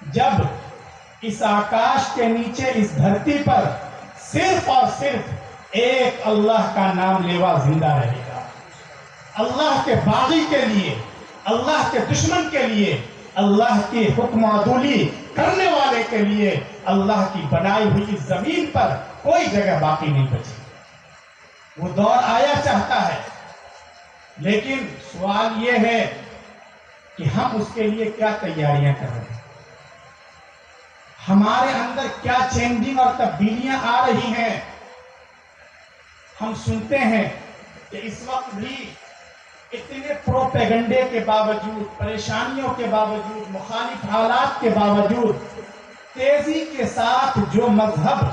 جب اس آکاش کے نیچے اس دھرتی پر صرف اور صرف ایک اللہ کا نام لیوا زندہ رہے گا، اللہ کے باغی کے لیے، اللہ کے دشمن کے لیے، اللہ کی حکم عدولی کرنے والے کے لیے اللہ کی بنائی ہوئی اس زمین پر کوئی جگہ باقی نہیں بچی۔ وہ دور آیا چاہتا ہے، لیکن سوال یہ ہے کہ ہم اس کے لیے کیا تیاریاں کر رہے ہیں، ہمارے اندر کیا چینجنگ اور تبدیلیاں آ رہی ہیں۔ ہم سنتے ہیں کہ اس وقت بھی اتنے پروپیگنڈے کے باوجود، پریشانیوں کے باوجود، مخالف حالات کے باوجود تیزی کے ساتھ جو مذہب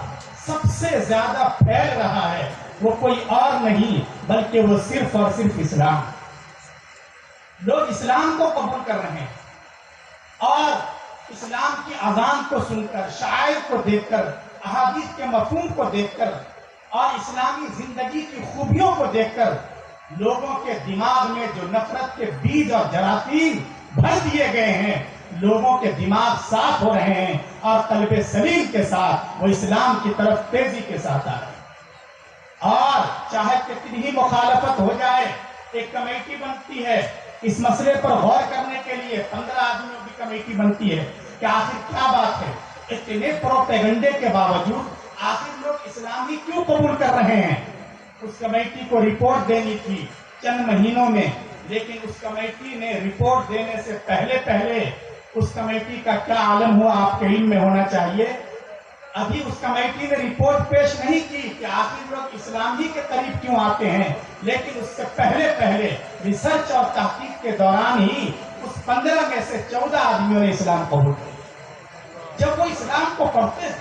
سب سے زیادہ پھیل رہا ہے وہ کوئی اور نہیں بلکہ وہ صرف اور صرف اسلام۔ لوگ اسلام کو قبول کر رہے ہیں اور اسلام کی اذان کو سن کر، شعائر کو دیکھ کر، احادیث کے مفہوم کو دیکھ کر اور اسلامی زندگی کی خوبیوں کو دیکھ کر لوگوں کے دماغ میں جو نفرت کے بیج اور جراثیم بھر دیے گئے ہیں، لوگوں کے دماغ صاف ہو رہے ہیں اور قلب سلیم کے ساتھ وہ اسلام کی طرف تیزی کے ساتھ آ رہے ہیں۔ اور چاہے کتنی ہی مخالفت ہو جائے، ایک کمیٹی بنتی ہے اس مسئلے پر غور کرنے کے لیے، 15 آدمیوں کی کمیٹی بنتی ہے کہ آخر کیا بات ہے، اتنے پروپیگنڈے کے باوجود آخر لوگ اسلام ہی کیوں قبول کر رہے ہیں۔ اس کمیٹی کو رپورٹ دینی تھی چند مہینوں میں، لیکن اس کمیٹی نے رپورٹ دینے سے پہلے اس کمیٹی کا کیا عالم ہوا آپ کے علم میں ہونا چاہیے۔ ابھی اس کمیٹی نے رپورٹ پیش نہیں کی کہ آخر لوگ اسلام ہی کے قریب کیوں آتے ہیں، لیکن اس سے پہلے ریسرچ اور تحقیق کے دوران ہی اس 15 میں سے 14 آدمیوں نے اسلام قبول کیا۔ جب وہ اسلام کو پڑھتے ہیں،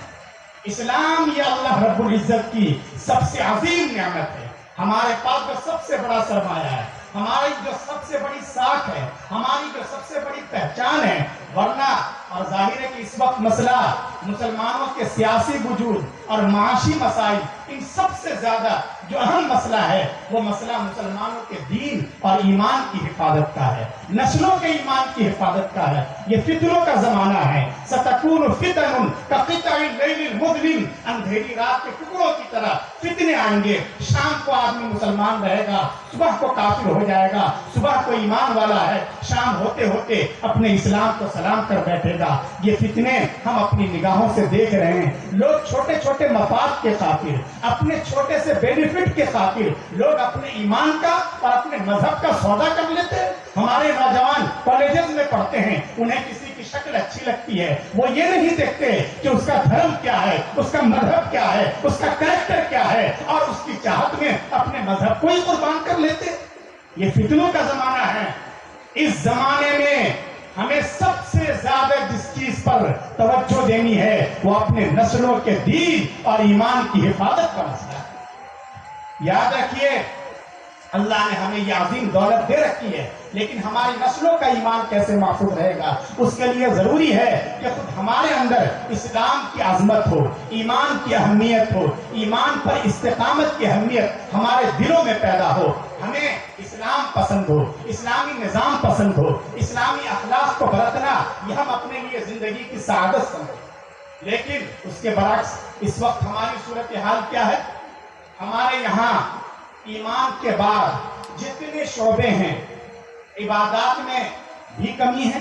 اسلام یہ اللہ رب العزت کی سب سے عظیم نعمت ہے، ہمارے پاس جو سب سے بڑا سرمایہ ہے، ہماری جو سب سے بڑی ساکھ ہے، ہماری جو سب سے بڑی پہچان ہے۔ ورنہ اور ظاہر ہے کہ اس وقت مسئلہ مسلمانوں کے سیاسی وجود اور معاشی مسائل، ان سب سے زیادہ جو اہم مسئلہ ہے وہ مسئلہ مسلمانوں کے دین اور ایمان کی حفاظت کا ہے، نسلوں کے ایمان کی حفاظت کا ہے۔ یہ فتنوں کا زمانہ ہے، ستکون فتن کقطع اللیل المظلم، اندھیری رات کے ٹکڑوں کی طرح فتنے آئیں گے۔ شام کو آدمی مسلمان رہے گا، صبح کو کافر ہو جائے گا، صبح کو ایمان والا ہے، شام ہوتے ہوتے اپنے اسلام کو سلام کر بیٹھے گا۔ یہ فتنے ہم اپنی نگاہوں سے دیکھ رہے ہیں۔ لوگ چھوٹے چھوٹے مفاد کے خاطر، اپنے چھوٹے سے بینیفٹ کے خاطر لوگ اپنے ایمان کا اور اپنے مذہب کا سودا کر لیتے ہیں۔ ہمارے نوجوان کالجز میں پڑھتے ہیں، انہیں کسی کی شکل اچھی لگتی ہے، وہ یہ نہیں دیکھتے کہ اس کا دھرم کیا ہے، اس کا مذہب کیا ہے، اس کا کریکٹر کیا ہے، اور اس کی چاہت میں اپنے مذہب کو ہی قربان کر لیتے۔ یہ فتنوں کا زمانہ ہے۔ اس زمانے میں ہمیں سب سے زیادہ جس چیز پر توجہ دینی ہے وہ اپنے نسلوں کے دین اور ایمان کی حفاظت کا مسئلہ ہے۔ یاد رکھیے، اللہ نے ہمیں یہ عظیم دولت دے رکھی ہے، لیکن ہماری نسلوں کا ایمان کیسے محفوظ رہے گا؟ اس کے لیے ضروری ہے کہ خود ہمارے اندر اسلام کی عظمت ہو، ایمان کی اہمیت ہو، ایمان پر استقامت کی اہمیت ہمارے دلوں میں پیدا ہو، ہمیں اسلام پسند ہو، اسلامی نظام پسند ہو، اسلامی اخلاق کو برتنا یہ ہم اپنے لیے زندگی کی سعادت سمجھیں۔ لیکن اس کے برعکس اس وقت ہماری صورتحال کیا ہے؟ ہمارے یہاں ایمان کے بعد جتنے شعبے ہیں، عبادات میں بھی کمی ہے،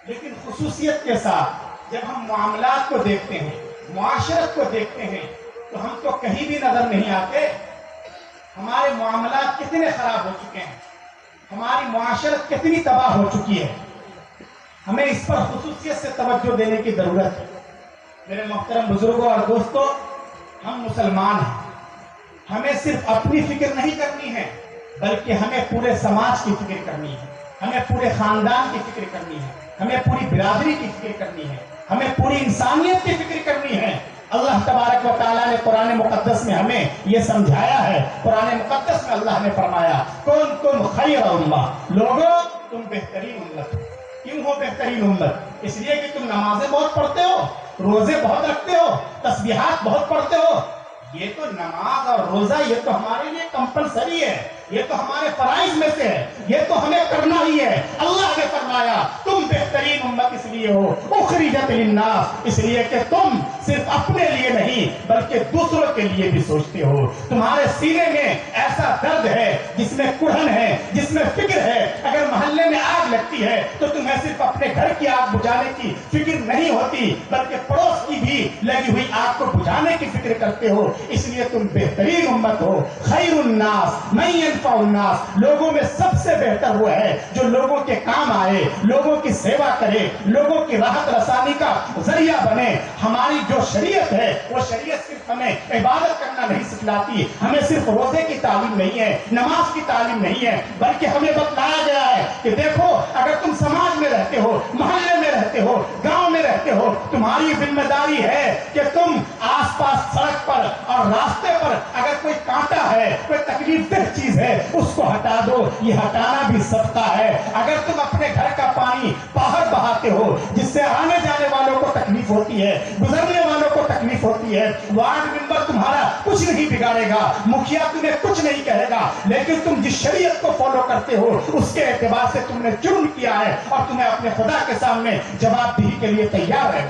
لیکن خصوصیت کے ساتھ جب ہم معاملات کو دیکھتے ہیں، معاشرت کو دیکھتے ہیں، تو ہم تو کہیں بھی نظر نہیں آتے۔ ہمارے معاملات کتنے خراب ہو چکے ہیں، ہماری معاشرت کتنی تباہ ہو چکی ہے۔ ہمیں اس پر خصوصیت سے توجہ دینے کی ضرورت ہے۔ میرے محترم بزرگوں اور دوستوں، ہم مسلمان ہیں، ہمیں صرف اپنی فکر نہیں کرنی ہے بلکہ ہمیں پورے سماج کی فکر کرنی ہے، ہمیں پورے خاندان کی فکر کرنی ہے، ہمیں پوری برادری کی فکر کرنی ہے، ہمیں پوری انسانیت کی فکر کرنی ہے۔ اللہ تبارک و تعالیٰ نے قرآن مقدس میں ہمیں یہ سمجھایا ہے۔ قرآن مقدس میں اللہ نے فرمایا، کنتم خیر امہ، لوگوں تم بہترین امت ہو۔ کیوں ہو بہترین امت؟ اس لیے کہ تم نمازیں بہت پڑھتے ہو، روزے بہت رکھتے ہو، تسبیحات بہت پڑھتے ہو، یہ تو نماز اور روزہ یہ تو ہمارے لیے کمپلسری ہے، یہ تو ہمارے فرائض میں سے ہے، یہ تو ہمیں کرنا ہی ہے۔ اللہ نے فرمایا تم بہترین امت اس لیے ہو اخرجت للناس، اس لیے کہ تم صرف اپنے لیے نہیں بلکہ دوسروں کے لیے بھی سوچتے ہو۔ تمہارے سینے میں ایسا درد ہے جس میں کڑھن ہے، جس میں فکر ہے۔ اگر محلے میں آگ لگتی ہے تو تمہیں صرف اپنے گھر کی آگ بجھانے کی فکر نہیں ہوتی بلکہ پڑوس کی بھی لگی ہوئی آگ کو بجھانے کی فکر کرتے ہو۔ اس لیے تم بہترین امت ہو۔ خیر الناس من ينفع الناس، لوگوں میں سب سے بہتر وہ ہے جو لوگوں کے کام آئے، لوگوں کی سیوا کرے، لوگوں کی راحت رسانی کا ذریعہ بنے۔ ہماری جو شریعت ہے وہ شریعت صرف ہمیں عبادت کرنا نہیں سکھلاتی، ہمیں صرف روزے کی تعلیم نہیں ہے، نماز کی تعلیم نہیں ہے، بلکہ ہمیں بتلایا گیا ہے کہ دیکھو اگر تم سماج میں رہتے ہو، محلے میں رہتے ہو، گاؤں میں رہتے ہو، تمہاری ذمہ داری ہے کہ تم آس پاس سڑک پر اور راستے پر اگر کوئی کانٹا ہے، کوئی تکلیف دہ چیز ہے، اس کو ہٹا دو۔ یہ ہٹانا بھی صدقہ ہے۔ اگر تم اپنے گھر کا پانی باہر بہاتے ہو جس سے آنے جانے والوں کو تکلیف ہوتی ہے، گزرنے والوں کو تکلیف ہوتی ہے، وارڈ ممبر تمہارا کچھ نہیں بگاڑے گا، مکھیا تمہیں کچھ نہیں کہے گا، لیکن تم جس شریعت کو فالو کرتے ہو اس کے اعتبار سے تم نے جرم کیا ہے اور تمہیں اپنے خدا کے سامنے جواب دہی کے لیے تیار ہے۔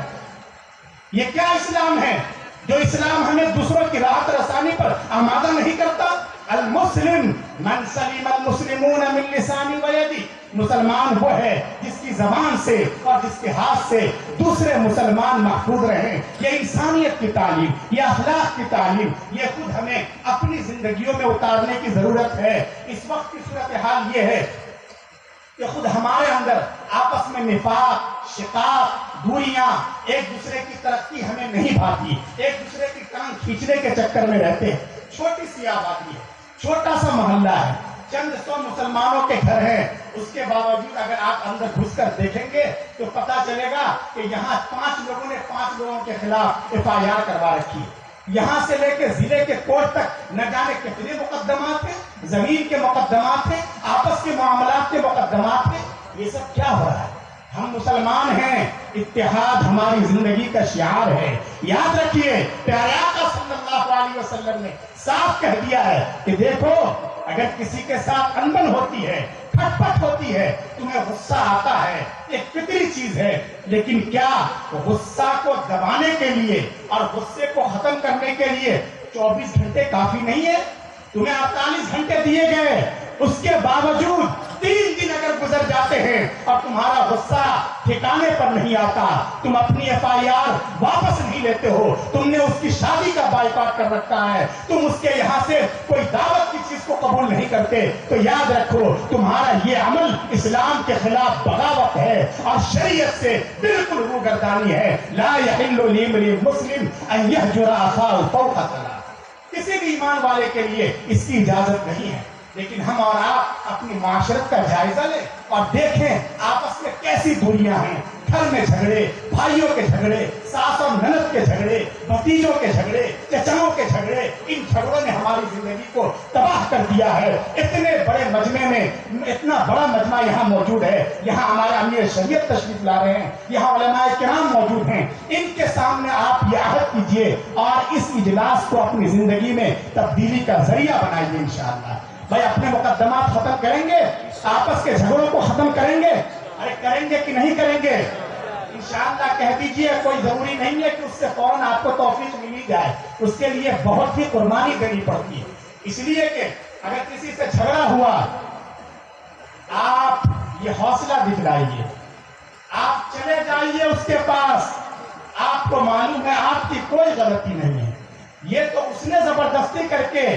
یہ کیا اسلام ہے جو اسلام ہمیں دوسروں کی راحت رسانی پر آمادہ نہیں کرتا؟ المسلم من سلم المسلمون من لسانی و یدی، مسلمان وہ ہے جس کی زبان سے اور جس کے ہاتھ سے دوسرے مسلمان محفوظ رہیں۔ یہ انسانیت کی تعلیم، یہ اخلاق کی تعلیم، یہ خود ہمیں اپنی زندگیوں میں اتارنے کی ضرورت ہے۔ اس وقت کی صورتحال یہ ہے کہ خود ہمارے اندر آپس میں نفاق، شقاق، دوریاں، ایک دوسرے کی ترقی ہمیں نہیں بھاتی، ایک دوسرے کی ٹانگ کھینچنے کے چکر میں رہتے ہیں۔ چھوٹی سی آبادی ہے، چھوٹا سا محلہ ہے، چند سو مسلمانوں کے گھر ہیں، اس کے باوجود اگر آپ اندر گھس کر دیکھیں گے تو پتا چلے گا کہ یہاں 5 لوگوں نے 5 لوگوں کے خلاف FIR کروا رکھی ہے۔ یہاں سے لے کے ضلع کے کورٹ تک نہ جانے کتنے مقدمات ہیں، زمین کے مقدمات ہیں، آپس کے معاملات کے مقدمات ہیں۔ یہ سب کیا ہو رہا ہے؟ ہم مسلمان ہیں، اتحاد ہماری زندگی کا شعار ہے۔ یاد رکھیے پیارے آقا صلی اللہ علیہ وسلم نے صاف کہہ دیا ہے کہ دیکھو اگر کسی کے ساتھ انبن ہوتی ہے، کھٹ پٹ ہوتی ہے، تمہیں غصہ آتا ہے، ایک فطری چیز ہے، لیکن کیا غصہ کو دبانے کے لیے اور غصے کو ختم کرنے کے لیے 24 گھنٹے کافی نہیں ہے؟ تمہیں 48 گھنٹے دیے گئے، اس کے باوجود 3 دن اگر گزر جاتے ہیں اور تمہارا غصہ ٹھکانے پر نہیں آتا، تم اپنی FIR واپس نہیں لیتے ہو، تم نے اس کی شادی کا بائیکاٹ کر رکھا ہے، تم اس کے یہاں سے کوئی دعوت کی چیز کو قبول نہیں کرتے، تو یاد رکھو تمہارا یہ عمل اسلام کے خلاف بغاوت ہے اور شریعت سے بالکل روگردانی ہے۔ لا يحل لامرئ مسلم ان يهجر اخاه فوق ثلاث، کسی بھی ایمان والے کے لیے اس کی اجازت نہیں ہے۔ لیکن ہم اور آپ اپنی معاشرت کا جائزہ لیں اور دیکھیں آپس میں کیسی دوریاں ہیں، گھر میں جھگڑے، بھائیوں کے جھگڑے، ساس اور نند کے جھگڑے، بھتیجوں کے جھگڑے، چچاؤں کے جھگڑے، ان جھگڑوں نے ہماری زندگی کو تباہ کر دیا ہے۔ اتنے بڑے مجمع میں، اتنا بڑا مجمع یہاں موجود ہے، یہاں ہمارے امیر شریعت تشریف لا رہے ہیں، یہاں علماء کرام موجود ہیں، ان کے سامنے آپ یہ عہد کیجئے اور اس اجلاس کو اپنی زندگی میں تبدیلی کا ذریعہ بنائیے انشاءاللہ۔ بھائی اپنے مقدمات ختم کریں گے، آپس کے جھگڑوں کو ختم کریں گے، ارے کریں گے کہ نہیں کریں گے؟ انشاءاللہ کہہ دیجئے، کوئی ضروری نہیں ہے کہ اس سے فوراً آپ کو توفیق ملی جائے، اس کے لیے بہت ہی قربانی دینی پڑتی ہے۔ اس لیے کہ اگر کسی سے جھگڑا ہوا، آپ یہ حوصلہ دکھلائیے، آپ چلے جائیے اس کے پاس، آپ کو معلوم ہے آپ کی کوئی غلطی نہیں ہے، یہ تو اس نے زبردستی کر کے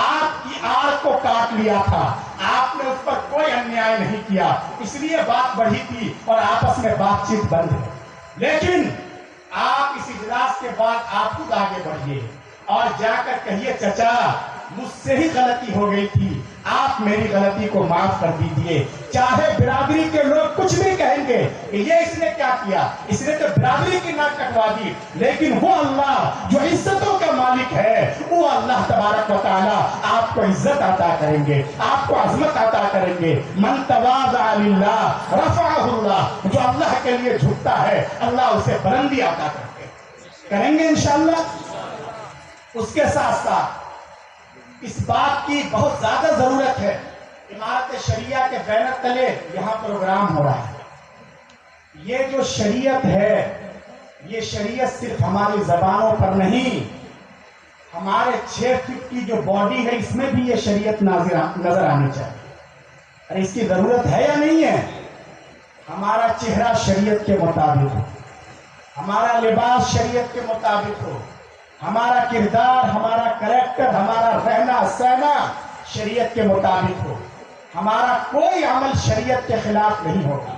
آپ کی آڑ کو کاٹ لیا تھا، آپ نے اس پر کوئی انیائے نہیں کیا، اس لیے بات بڑھی تھی اور آپس میں بات چیت بند ہے۔ لیکن آپ اس اجلاس کے بعد آپ خود آگے بڑھیے اور جا کر کہیے چچا مجھ سے ہی غلطی ہو گئی تھی، آپ میری غلطی کو معاف کر دیجئے۔ چاہے برادری کے لوگ کچھ بھی کہیں گے کہ یہ اس نے کیا کیا، اس نے تو برادری کی ناک کٹوا دی، لیکن وہ اللہ جو عزتوں کا مالک ہے، وہ اللہ تبارک و تعالی آپ کو عزت عطا کریں گے، آپ کو عظمت عطا کریں گے۔ من تواضع للہ رفعہ اللہ، جو اللہ کے لیے جھکتا ہے اللہ اسے بلندی عطا کرتے کریں گے انشاءاللہ۔ اس کے ساتھ ساتھ اس بات کی بہت زیادہ ضرورت ہے، امارت شریعہ کے بینر تلے یہاں پروگرام ہو رہا ہے۔ یہ جو شریعت ہے، یہ شریعت صرف ہماری زبانوں پر نہیں، ہمارے 6 فٹ کی جو باڈی ہے اس میں بھی یہ شریعت نظر آنی چاہیے۔ اور اس کی ضرورت ہے یا نہیں ہے؟ ہمارا چہرہ شریعت کے مطابق ہو، ہمارا لباس شریعت کے مطابق ہو، ہمارا کردار، ہمارا کریکٹر، ہمارا رہنا سہنا شریعت کے مطابق ہو، ہمارا کوئی عمل شریعت کے خلاف نہیں ہوگا۔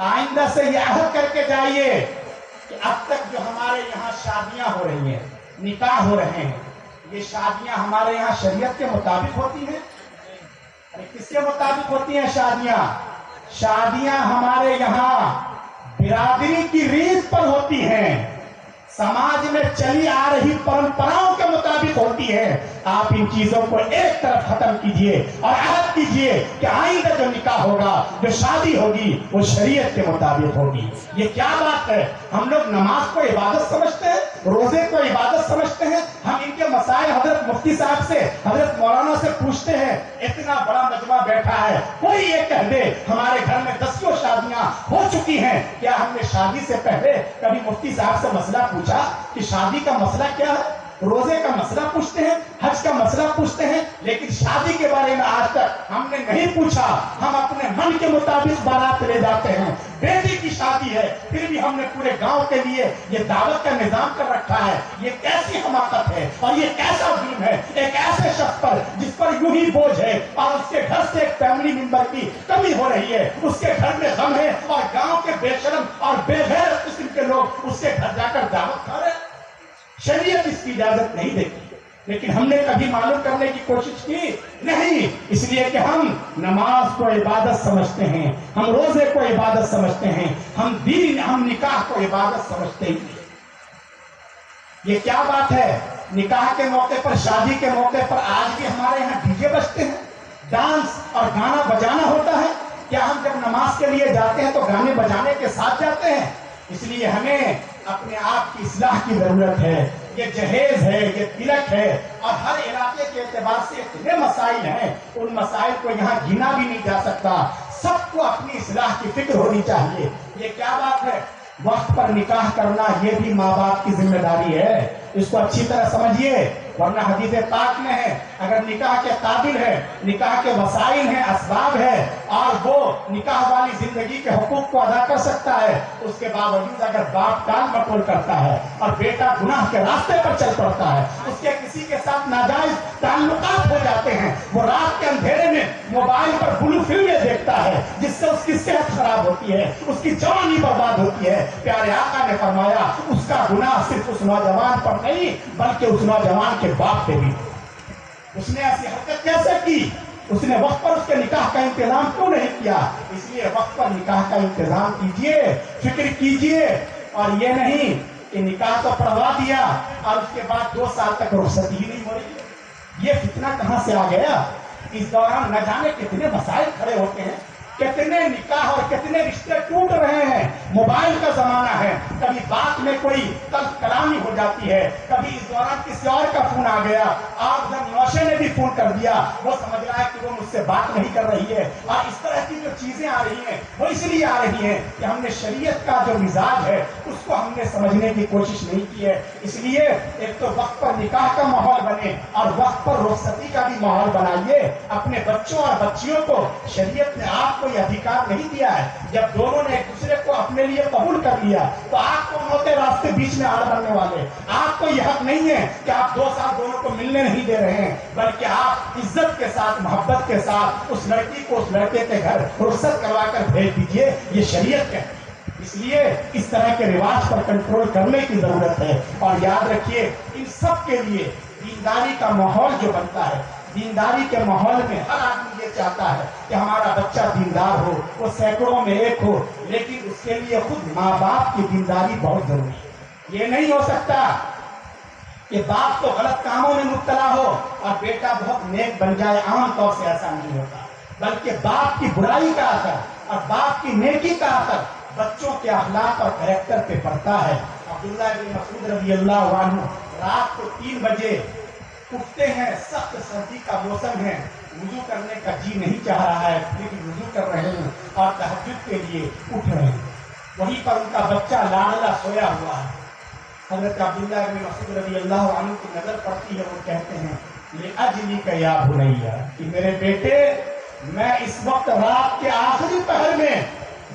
آئندہ سے یہ عہد کر کے جائیے کہ اب تک جو ہمارے یہاں شادیاں ہو رہی ہیں، نکاح ہو رہے ہیں، یہ شادیاں ہمارے یہاں شریعت کے مطابق ہوتی ہیں؟ کس کے مطابق ہوتی ہیں شادیاں؟ شادیاں ہمارے یہاں برادری کی ریت پر ہوتی ہیں، سماج میں چلی آ رہی پرمپراؤں کے مطابق ہوتی ہے۔ آپ ان چیزوں کو ایک طرف ختم کیجئے اور عہد کیجئے کہ آئندہ جو نکاح ہوگا، جو شادی ہوگی، وہ شریعت کے مطابق ہوگی۔ یہ کیا بات ہے؟ ہم لوگ نماز کو عبادت سمجھتے ہیں، روزے کو عبادت سمجھتے ہیں۔ ہم ان کے مسائل حضرت مفتی صاحب سے، حضرت مولانا سے پوچھتے ہیں، اتنا بڑا مجمع بیٹھا ہے، کوئی یہ کہہ دے ہمارے گھر میں 10 شادیاں ہو چکی ہیں، کیا ہم نے شادی سے پہلے کبھی مفتی صاحب سے مسئلہ پوچھا کہ شادی کا مسئلہ کیا ہے؟ روزے کا مسئلہ پوچھتے ہیں، حج کا مسئلہ پوچھتے ہیں، لیکن شادی کے بارے میں آج تک ہم نے نہیں پوچھا۔ ہم اپنے من کے مطابق بارات لے جاتے ہیں۔ بیٹی کی شادی ہے، پھر بھی ہم نے پورے گاؤں کے لیے یہ دعوت کا نظام کر رکھا ہے۔ یہ کیسی حماقت ہے اور یہ کیسا ظلم ہے ایک ایسے شخص پر جس پر یوں ہی بوجھ ہے اور اس کے گھر سے ایک فیملی ممبر کی کمی ہو رہی ہے، اس کے گھر میں غم ہے اور گاؤں کے بے شرم اور بے غیرت قسم کے لوگ اس کے گھر جا کر دعوت کھا رہے ہیں۔ شریعت اس کی اجازت نہیں دیتی، لیکن ہم نے کبھی معلوم کرنے کی کوشش کی نہیں، اس لیے کہ ہم نماز کو عبادت سمجھتے ہیں، ہم روزے کو عبادت سمجھتے ہیں، ہم نکاح کو عبادت سمجھتے ہیں۔ یہ کیا بات ہے؟ نکاح کے موقع پر، شادی کے موقع پر آج بھی ہمارے یہاں ڈی جے بجتے ہیں، ڈانس اور گانا بجانا ہوتا ہے۔ کیا ہم جب نماز کے لیے جاتے ہیں تو گانے بجانے کے ساتھ جاتے ہیں؟ اس لیے ہمیں اپنے آپ کی اصلاح کی ضرورت ہے۔ یہ جہیز ہے، یہ تلک ہے، اور ہر علاقے کے اعتبار سے اتنے مسائل ہیں، ان مسائل کو یہاں گنا بھی نہیں جا سکتا۔ سب کو اپنی اصلاح کی فکر ہونی چاہیے۔ یہ کیا بات ہے؟ وقت پر نکاح کرنا یہ بھی ماں باپ کی ذمہ داری ہے، اس کو اچھی طرح سمجھیے، ورنہ حدیث پاک میں ہے اگر نکاح کے قابل ہے، نکاح کے وسائل ہیں، اسباب ہے، اور وہ نکاح والی زندگی کے حقوق کو ادا کر سکتا ہے، اس کے باوجود اگر باپ ٹال مٹول کرتا ہے اور بیٹا گناہ کے راستے پر چل پڑتا ہے، اس کے کسی کے ساتھ ناجائز تعلقات ہو جاتے ہیں، وہ رات کے اندھیرے میں موبائل پر بلو فلمیں دیکھتا ہے جس سے اس کی صحت خراب ہوتی ہے، اس کی جوانی برباد ہوتی ہے۔ پیارے آقا نے فرمایا اس کا گناہ صرف اس نوجوان پر نہیں بلکہ اس نوجوان کے باپ پہ بھی۔ اس نے ایسی حرکت کیسے کی؟ اس نے وقت پر اس کے نکاح کا انتظام کیوں نہیں کیا؟ اس لیے وقت پر نکاح کا انتظام کیجئے، فکر کیجئے، اور یہ نہیں کہ نکاح تو پڑھوا دیا اور اس کے بعد 2 سال تک رخصتی ہی نہیں ہو رہی۔ یہ فتنہ کہاں سے آ گیا؟ اس دوران نہ جانے کتنے مسائل کھڑے ہوتے ہیں، کتنے نکاح اور کتنے رشتے ٹوٹ رہے ہیں۔ موبائل کا زمانہ ہے، کبھی بات میں کوئی تلخ کلامی ہو جاتی ہے، کبھی اس دوران کسی اور کا فون آ گیا، آپ جب نوشے نے بھی فون کر دیا، وہ سمجھ رہا ہے کہ وہ مجھ سے بات نہیں کر رہی ہے، اور اس طرح کی جو چیزیں آ رہی ہیں وہ اس لیے آ رہی ہیں کہ ہم نے شریعت کا جو مزاج ہے اس کو ہم نے سمجھنے کی کوشش نہیں کی ہے۔ اس لیے ایک تو وقت پر نکاح کا ماحول بنے اور وقت پر رخصتی کا بھی ماحول بنائیے۔ اپنے بچوں اور بچیوں کو شریعت نے آپ کو یہ ادھیکار نہیں دیا ہے، جب دونوں نے ایک دوسرے کو اپنے لیے قبول کر لیا تو آپ کو ہوتے راستے بیچ میں آڑ بننے والے۔ آپ کو یہ حق نہیں ہے کہ آپ 2 سال دونوں کو ملنے نہیں دے رہے ہیں، بلکہ آپ عزت کے ساتھ، محبت کے ساتھ اس لڑکی کو اس لڑکے کے گھر رخصت کروا کر بھیج دیجئے، یہ شریعت کہتی ہے۔ اس لیے اس طرح کے رواج پر کنٹرول کرنے کی ضرورت ہے، اور یاد رکھیے ان سب کے لیے دینداری کا ماحول جو بنتا ہے، دینداری کے ماحول میں ہر آدمی یہ چاہتا ہے کہ ہمارا بچہ دیندار ہو، وہ سینکڑوں میں ایک ہو، لیکن اس کے لیے خود ماں باپ کی دینداری بہت ضروری ہے۔ یہ نہیں ہو سکتا کہ باپ تو غلط کاموں میں مبتلا ہو اور بیٹا بہت نیک بن جائے، عام طور سے ایسا نہیں ہوتا، بلکہ باپ کی برائی کا اثر اور باپ کی نیکی کا اثر بچوں کے اخلاق اور کریکٹر پہ پڑتا ہے۔ عبداللہ بن مسعود رضی اللہ عنہ رات کو 3 بجے اٹھتے ہیں، سخت سردی کا موسم ہے، وضو کرنے کا جی نہیں چاہ رہا ہے، لیکن وضو کر رہے ہیں اور تہجد کے لیے اٹھ رہے ہیں۔ وہیں پر ان کا بچہ لاڈلا سویا ہوا ہے۔ حضرت عبداللہ بن مسعود رضی اللہ عنہ کی نظر پڑتی ہے، وہ کہتے ہیں لِأَجْلِكَ يَا بُنَيَّ، کہ میرے بیٹے میں اس وقت رات کے آخری پہر میں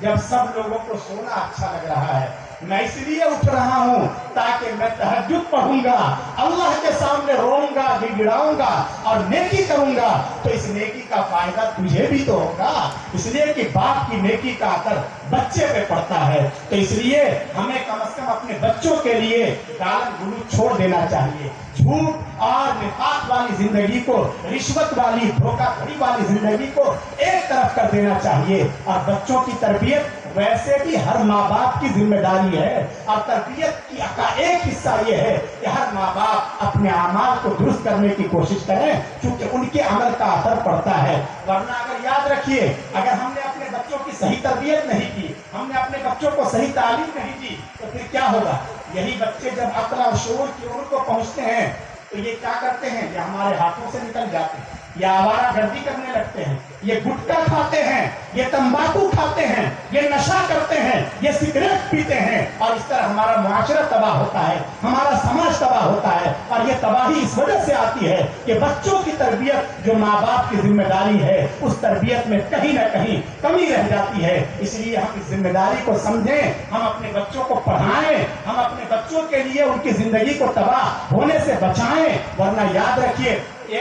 جب سب لوگوں کو سونا اچھا لگ رہا ہے، میں اس لیے اٹھ رہا ہوں تاکہ میں تہجد پڑھوں گا، اللہ کے سامنے روؤں گا، گڑگڑاؤں گا اور نیکی کروں گا، تو اس نیکی کا فائدہ تجھے بھی تو ہوگا، اس لیے کہ باپ کی نیکی کا اثر بچے پہ پڑتا ہے۔ تو اس لیے ہمیں کم از کم اپنے بچوں کے لیے گالاں گلوچ چھوڑ دینا چاہیے، جھوٹ اور نفاق والی زندگی کو، رشوت والی، دھوکہ دھڑی والی زندگی کو ایک طرف کر دینا چاہیے۔ اور بچوں کی تربیت ویسے بھی ہر ماں باپ کی ذمہ داری ہے، اور تربیت کا ایک حصہ یہ ہے کہ ہر ماں باپ اپنے اعمال کو درست کرنے کی کوشش کریں، کیونکہ ان کے عمل کا اثر پڑتا ہے۔ ورنہ اگر یاد رکھیے، اگر ہم نے اپنے بچوں کی صحیح تربیت نہیں کی، ہم نے اپنے بچوں کو صحیح تعلیم نہیں دی، تو پھر کیا ہوگا؟ یہی بچے جب عقل اور شعور کی عمر کو پہنچتے ہیں تو یہ کیا کرتے ہیں؟ یہ ہمارے ہاتھوں سے نکل جاتے ہیں، یہ آوارہ گردی کرنے لگتے ہیں، یہ گٹکا کھاتے ہیں، یہ تمباکو کھاتے ہیں، یہ نشہ کرتے ہیں، یہ سگریٹ پیتے ہیں، اور اس طرح ہمارا معاشرہ تباہ ہوتا ہے، ہمارا سماج تباہ ہوتا ہے۔ اور یہ تباہی اس وجہ سے آتی ہے کہ بچوں کی تربیت جو ماں باپ کی ذمہ داری ہے، اس تربیت میں کہیں نہ کہیں کمی رہ جاتی ہے۔ اس لیے ہم اس ذمہ داری کو سمجھیں، ہم اپنے بچوں کو پڑھائیں، ہم اپنے بچوں کے لیے ان کی زندگی کو تباہ ہونے سے بچائیں۔ ورنہ یاد رکھیے،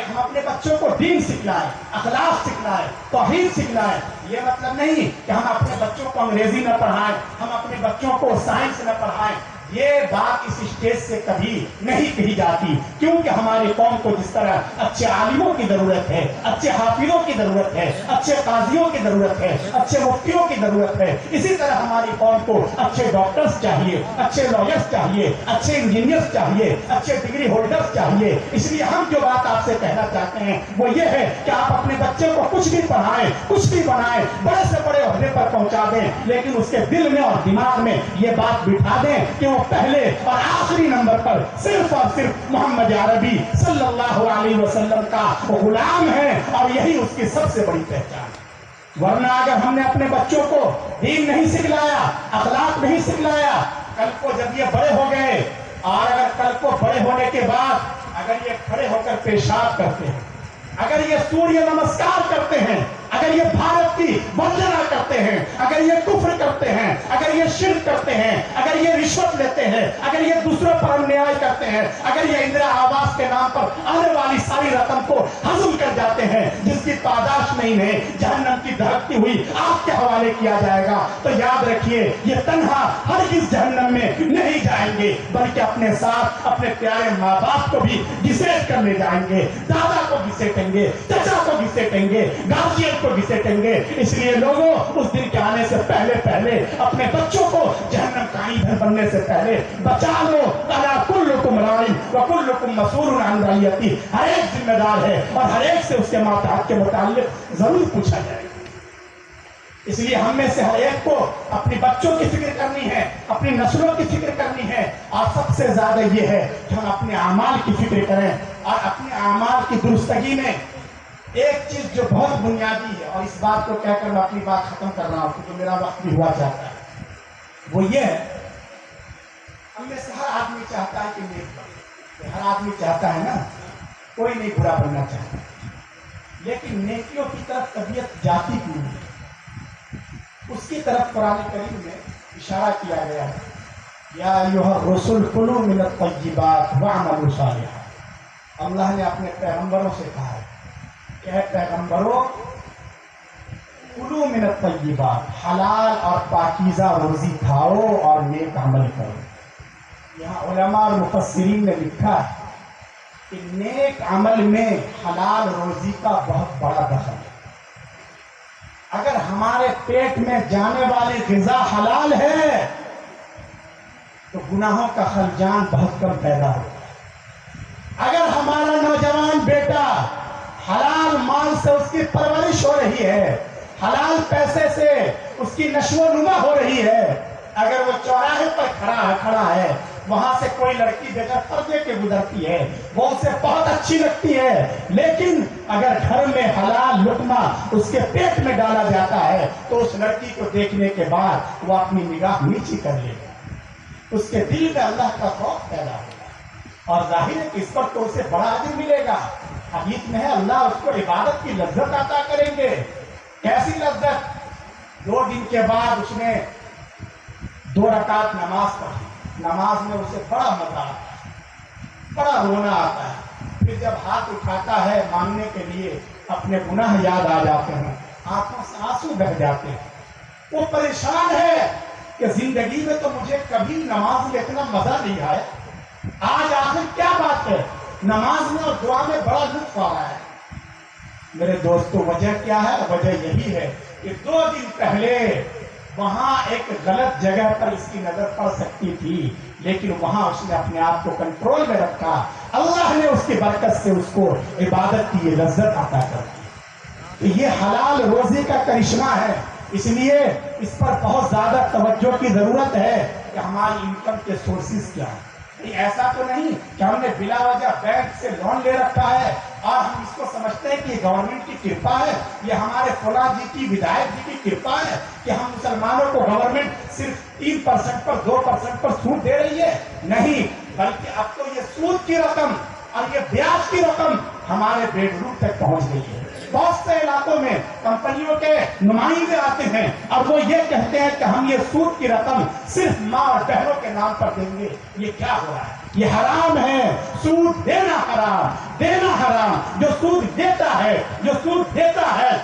ہم اپنے بچوں کو دین سکھلائیں، اخلاق سکھلائیں، توحید سکھلائیں۔ یہ مطلب نہیں کہ ہم اپنے بچوں کو انگریزی نہ پڑھائیں، ہم اپنے بچوں کو سائنس نہ پڑھائیں۔ یہ بات اس اسٹیج سے کبھی نہیں کہی جاتی، کیونکہ ہماری قوم کو جس طرح اچھے عالموں کی ضرورت ہے، اچھے حافظوں کی ضرورت ہے، اچھے قاضیوں کی ضرورت ہے، اچھے مفتیوں کی ضرورت ہے، اسی طرح ہماری قوم کو اچھے ڈاکٹرز چاہیے، اچھے لائرز چاہیے، اچھے انجینئرز چاہیے، اچھے ڈگری ہولڈرز چاہیے۔ اس لیے ہم جو بات آپ سے کہنا چاہتے ہیں وہ یہ ہے کہ آپ اپنے بچے کو کچھ بھی پڑھائیں، کچھ بھی بنائیں، بڑے سے بڑے عہدے پر پہنچا دیں، لیکن اس کے دل میں اور دماغ میں یہ بات بٹھا دیں کہ وہ پہلے اور آخری نمبر پر صرف اور صرف محمد عربی صلی اللہ علیہ وسلم کا غلام ہے، اور یہی اس کی سب سے بڑی پہچان ہے۔ ورنہ اگر ہم نے اپنے بچوں کو دین نہیں سکھلایا، اخلاق نہیں سکھلایا، کل کو جب یہ بڑے ہو گئے، اور اگر کل کو بڑے ہونے کے بعد اگر یہ کھڑے ہو کر پیشاب کرتے ہیں، اگر یہ سوریہ نمسکار کرتے ہیں، اگر یہ بھارت کی وندنا کرتے ہیں، اگر یہ کفر کرتے ہیں، اگر یہ شرک کرتے ہیں، اگر یہ رشوت لیتے ہیں، اگر یہ دوسروں پر انیائی کرتے ہیں، اگر یہ اندرا آواس کے نام پر آنے والی ساری رقم کو ہضم کر جاتے ہیں جس کی پاداش میں انہیں جہنم کی دھڑکتی ہوئی آگ کے حوالے کیا جائے گا، تو یاد رکھیے یہ تنہا ہرگز جہنم میں نہیں جائیں گے، بلکہ اپنے ساتھ اپنے پیارے ماں باپ کو بھی گھسیٹ کر لے جائیں گے، دادا کو گھسیٹیں گے، چچا کو گھسیٹیں گے، گارجین کو گھسیٹیں گے۔ اس لیے لوگوں، اس دن کے آنے سے پہلے اپنے بچوں کو جہنم کا ایندھن بننے سے پہلے بچا لو۔ الا کلکم راع وکلکم مسئول عن رعیتہ، ہر ایک ذمہ دار ہے اور ہر ایک سے اس کے ماتحت کے متعلق ضرور پوچھا جائے گا۔ اس لیے ہم میں سے ہر ایک کو اپنے بچوں کی فکر کرنی ہے، اپنی نسلوں کی فکر کرنی ہے، اور سب سے زیادہ یہ ہے کہ ہم اپنے اعمال کی فکر کریں، اور اپنے اعمال کی درستگی میں ایک چیز جو بہت بنیادی ہے، اور اس بات کو کہہ کر میں اپنی بات ختم کر رہا ہوں کیونکہ میرا وقت بھی ہوا چاہتا ہے، وہ یہ ہے، ہم میں سے ہر آدمی چاہتا ہے کہ نیک بنے، ہر آدمی چاہتا ہے نا، کوئی نہیں برا بننا چاہتا، لیکن نیکیوں کی طرف طبیعت جاتی کیوں نہیں؟ اس کی طرف قرآن کریم میں اشارہ کیا گیا ہے، یا ایھا الرسل کلوا من الطیبات واعملوا صالحا۔ اللہ نے اپنے پیغمبروں سے کہا ہے کہ اے پیغمبروں، کلوا من الطیبات، حلال اور پاکیزہ روزی کھاؤ اور نیک عمل کرو۔ یہاں علماء اور مفسرین نے لکھا ہے کہ نیک عمل میں حلال روزی کا بہت بڑا دخل ہے۔ اگر ہمارے پیٹ میں جانے والی غذا حلال ہے تو گناہوں کا خلجان بہت کم پیدا ہوتا ہے۔ اگر ہمارا نوجوان بیٹا حلال مال سے اس کی پرورش ہو رہی ہے، حلال پیسے سے اس کی نشو و نما ہو رہی ہے، اگر وہ چوراہے پر کھڑا ہے وہاں سے کوئی لڑکی بغیر پردے کے گزرتی ہے، وہ اسے بہت اچھی لگتی ہے، لیکن اگر گھر میں حلال لقمہ اس کے پیٹ میں ڈالا جاتا ہے تو اس لڑکی کو دیکھنے کے بعد وہ اپنی نگاہ نیچی کر لے گا، اس کے دل میں اللہ کا خوف پیدا ہوگا، اور ظاہر ہے کہ اس پر تو اسے بڑا اجر ملے گا۔ حدیث میں ہے اللہ اس کو عبادت کی لذت عطا کریں گے۔ کیسی لذت؟ 2 دن کے بعد اس نے 2 رکعت نماز پڑھی، نماز میں اسے بڑا مزہ آتا ہے، بڑا رونا آتا ہے، پھر جب ہاتھ اٹھاتا ہے مانگنے کے لیے اپنے گناہ یاد آ جاتے ہیں، آنکھوں سے آنسو بہہ جاتے ہیں، وہ پریشان ہے کہ زندگی میں تو مجھے کبھی نماز میں اتنا مزہ نہیں آیا، آج آخر کیا بات ہے، نماز میں اور دعا میں بڑا لطف آ رہا ہے۔ میرے دوستو وجہ کیا ہے؟ وجہ یہی ہے کہ 2 دن پہلے وہاں ایک غلط جگہ پر اس کی نظر پڑ سکتی تھی، لیکن وہاں اس نے اپنے آپ کو کنٹرول میں رکھا، اللہ نے اس کی برکت سے اس کو عبادت کی یہ لذت عطا کر دی۔ تو یہ حلال روزی کا کرشمہ ہے، اس لیے اس پر بہت زیادہ توجہ کی ضرورت ہے کہ ہماری انکم کے سورسز کیا ہیں۔ ایسا تو نہیں کہ ہم نے بلا وجہ بینک سے لون لے رکھا ہے اور ہم اس کو سمجھتے ہیں کہ یہ گورنمنٹ کی کرپا ہے، یہ ہمارے فلاں جی کی ودھائک جی کی کرپا ہے کہ ہم مسلمانوں کو گورنمنٹ صرف 3% پر 2% پر سود دے رہی ہے۔ نہیں، بلکہ اب تو یہ سود کی رقم اور یہ بیاج کی رقم ہمارے بیڈ روم تک پہنچ گئی ہے۔ بہت سے علاقوں میں کمپنیوں کے نمائندے آتے ہیں اور وہ یہ کہتے ہیں کہ ہم یہ سود کی رقم صرف ماں اور بہنوں کے نام پر دیں گے۔ یہ کیا ہو رہا ہے؟ یہ حرام ہے، سود دینا حرام، دینا حرام۔ جو سود دیتا ہے، جو سود دیتا ہے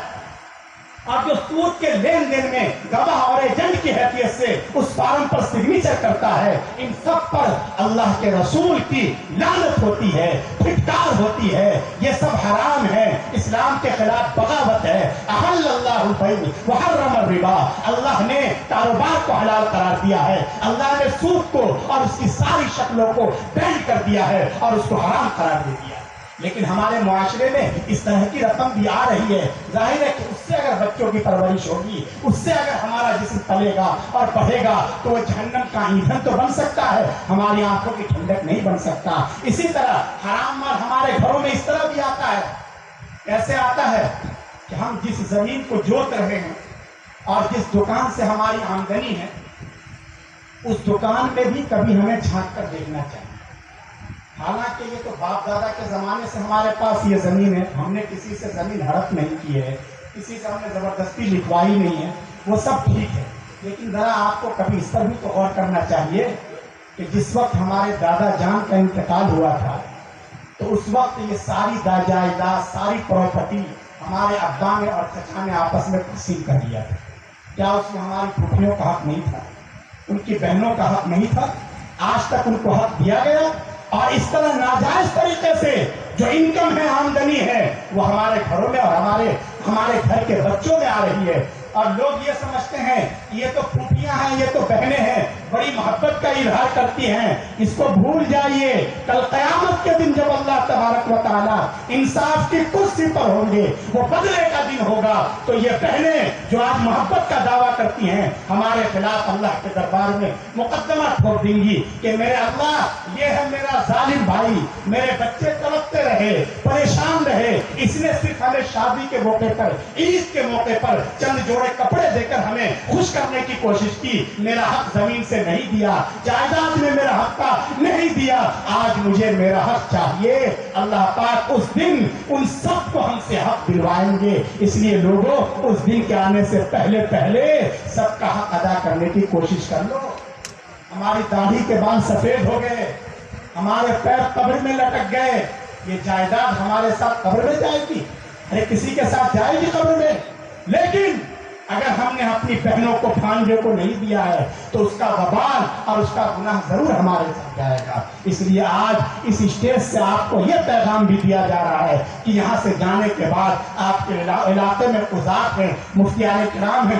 اور جو سود کے لین دین میں گواہ اور ایجنٹ کی حیثیت سے اس فارم پر سگنیچر کرتا ہے، ان سب پر اللہ کے رسول کی لعنت ہوتی ہے، پھٹکار ہوتی ہے۔ یہ سب حرام ہے، اسلام کے خلاف بغاوت ہے۔ احل اللہ البیع وحرم الربا، اللہ نے کاروبار کو حلال قرار دیا ہے، اللہ نے سود کو اور اس کی ساری شکلوں کو بین کر دیا ہے اور اس کو حرام قرار دے دیا ہے۔ لیکن ہمارے معاشرے میں اس طرح کی رقم بھی آ رہی ہے، ظاہر ہے کہ اس سے اگر بچوں کی پرورش ہوگی، اس سے اگر ہمارا جسم پلے گا اور بڑھے گا تو وہ جہنم کا ایندھن تو بن سکتا ہے، ہماری آنکھوں کی ٹھنڈک نہیں بن سکتا۔ اسی طرح حرام مال ہمارے گھروں میں اس طرح بھی آتا ہے۔ کیسے آتا ہے کہ ہم جس زمین کو جوت رہے ہیں اور جس دکان سے ہماری آمدنی ہے، اس دکان میں بھی کبھی ہمیں جھانک کر دیکھنا چاہیے۔ حالانکہ یہ تو باپ دادا کے زمانے سے ہمارے پاس یہ زمین ہے، ہم نے کسی سے زمین ہڑپ نہیں کی ہے، کسی سے ہم نے زبردستی لکھوائی نہیں ہے، وہ سب ٹھیک ہے، لیکن ذرا آپ کو کبھی اس پر بھی تو غور کرنا چاہیے کہ جس وقت ہمارے دادا جان کا انتقال ہوا تھا تو اس وقت یہ ساری جائیداد، ساری پراپرٹی ہمارے ابا نے اور چچا نے آپس میں تقسیم کر دیا تھا۔ کیا اس میں ہماری پھوپھیوں کا حق نہیں تھا؟ ان کی بہنوں کا حق نہیں تھا؟ آج تک ان کو حق دیا گیا؟ اور اس طرح ناجائز طریقے سے جو انکم ہے، آمدنی ہے، وہ ہمارے گھروں میں اور ہمارے گھر کے بچوں میں آ رہی ہے، اور لوگ یہ سمجھتے ہیں یہ تو پھوپھیاں ہیں، یہ تو بہنیں ہیں، بڑی محبت کا اظہار کرتی ہیں۔ اس کو بھول جائیے، کل قیامت کے دن جب اللہ تبارک و تعالی انصاف کی کرسی پر ہوں گے، وہ بدلے کا دن ہوگا، تو یہ بہنیں جو آج محبت کا دعویٰ کرتی ہیں ہمارے خلاف اللہ کے دربار میں مقدمہ ٹھوک دیں گی کہ میرے اللہ، یہ ہے میرا ظالم بھائی، میرے بچے تڑپتے رہے، پریشان رہے، اس نے صرف ہمیں شادی کے موقع پر، عید کے موقع پر چند جوڑے کپڑے دے کر ہمیں خوش کرنے کی کوشش کی، میرا حق زمین سے نہیں دیا، جائیداد میں میرا حق کا نہیں دیا، آج مجھے میرا حق چاہیے۔ اللہ پاک اس دن ان سب کو ہم سے حق دلوائیں گے، اس لیے لوگوں اس دن کے آنے سے پہلے سب کا حق ادا کرنے کی کوشش کر لو۔ ہماری داڑھی کے بال سفید ہو گئے، ہمارے پیر قبر میں لٹک گئے، یہ جائیداد ہمارے ساتھ قبر میں جائے گی؟ ارے کسی کے ساتھ جائے گی قبر میں؟ لیکن اگر ہم نے اپنی بہنوں کو بھانجے کو نہیں دیا ہے تو اس کا وبال اور اس کا گناہ ضرور ہمارے ساتھ جائے گا۔ اس لیے آج اس اسٹیج سے آپ کو یہ پیغام بھی دیا جا رہا ہے کہ یہاں سے جانے کے بعد آپ کے علاقے میں قضات ہیں، مفتیان کرام ہیں،